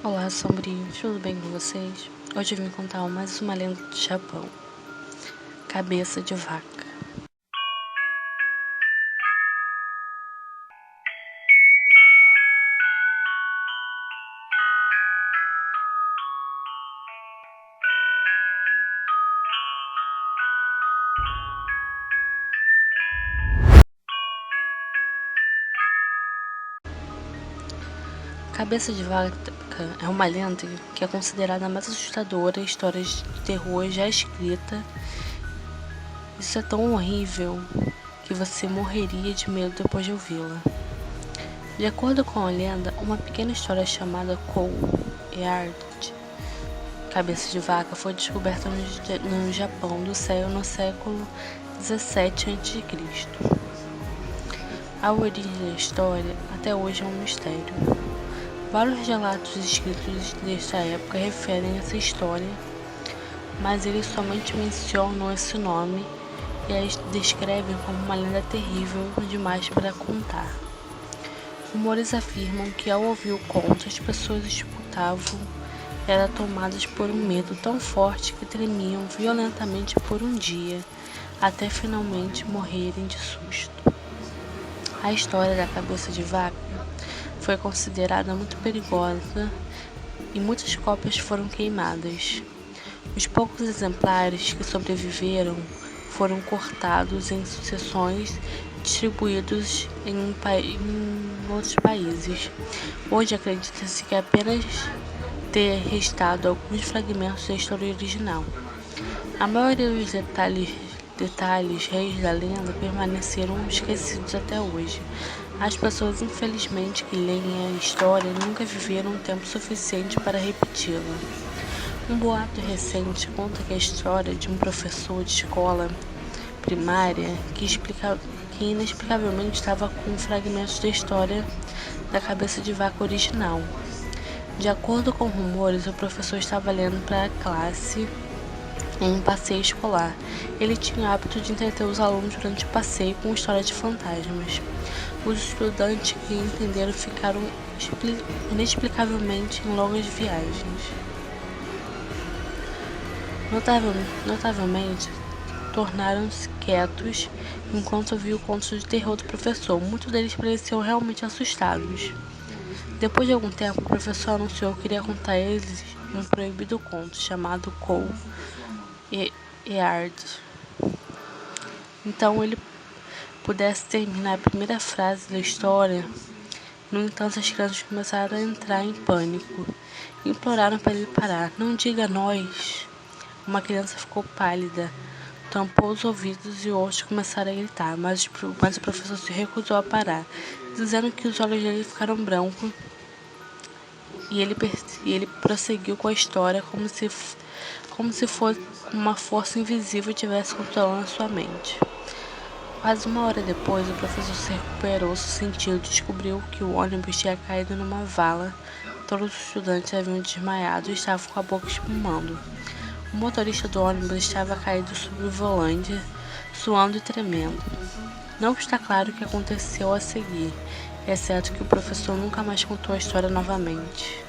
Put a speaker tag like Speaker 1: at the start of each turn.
Speaker 1: Olá, sombrios, tudo bem com vocês? Hoje eu vim contar mais uma lenda do Japão. Cabeça de vaca. Cabeça de vaca é uma lenda que é considerada a mais assustadora história de terror já escrita. Isso é tão horrível que você morreria de medo depois de ouvi-la. De acordo com a lenda, uma pequena história chamada Kou Eard, cabeça de vaca, foi descoberta no Japão do céu no século 17 a.C. A origem da história até hoje é um mistério. Vários relatos escritos desta época referem essa história, mas eles somente mencionam esse nome e a descrevem como uma lenda terrível demais para contar. Rumores afirmam que ao ouvir o conto as pessoas disputavam, eram tomadas por um medo tão forte que tremiam violentamente por um dia, até finalmente morrerem de susto. A história da cabeça de vaca foi considerada muito perigosa e muitas cópias foram queimadas. Os poucos exemplares que sobreviveram foram cortados em sucessões e distribuídos em outros países. Hoje acredita-se que apenas ter restado alguns fragmentos da história original. A maioria dos detalhes reis da lenda permaneceram esquecidos até hoje. As pessoas, infelizmente, que leem a história nunca viveram tempo suficiente para repeti-la. Um boato recente conta que a história de um professor de escola primária que inexplicavelmente estava com fragmentos da história da cabeça de vaca original. De acordo com rumores, o professor estava lendo para a classe em um passeio escolar. Ele tinha o hábito de entreter os alunos durante o passeio com histórias de fantasmas. Os estudantes que entenderam ficaram inexplicavelmente em longas viagens. Notavelmente, tornaram-se quietos enquanto ouviam contos de terror do professor. Muitos deles pareciam realmente assustados. Depois de algum tempo, o professor anunciou que iria contar a eles um proibido conto chamado Kou Eard. Então ele pudesse terminar a primeira frase da história. No entanto, as crianças começaram a entrar em pânico e imploraram para ele parar. Não diga a nós. Uma criança ficou pálida, tampou os ouvidos e outros começaram a gritar, mas o professor se recusou a parar, dizendo que os olhos dele ficaram brancos e ele prosseguiu com a história como se fosse uma força invisível estivesse controlando sua mente. Quase uma hora depois, o professor se recuperou seu sentido e descobriu que o ônibus tinha caído numa vala. Todos os estudantes haviam desmaiado e estavam com a boca espumando. O motorista do ônibus estava caído sobre o volante, suando e tremendo. Não está claro o que aconteceu a seguir, exceto que o professor nunca mais contou a história novamente.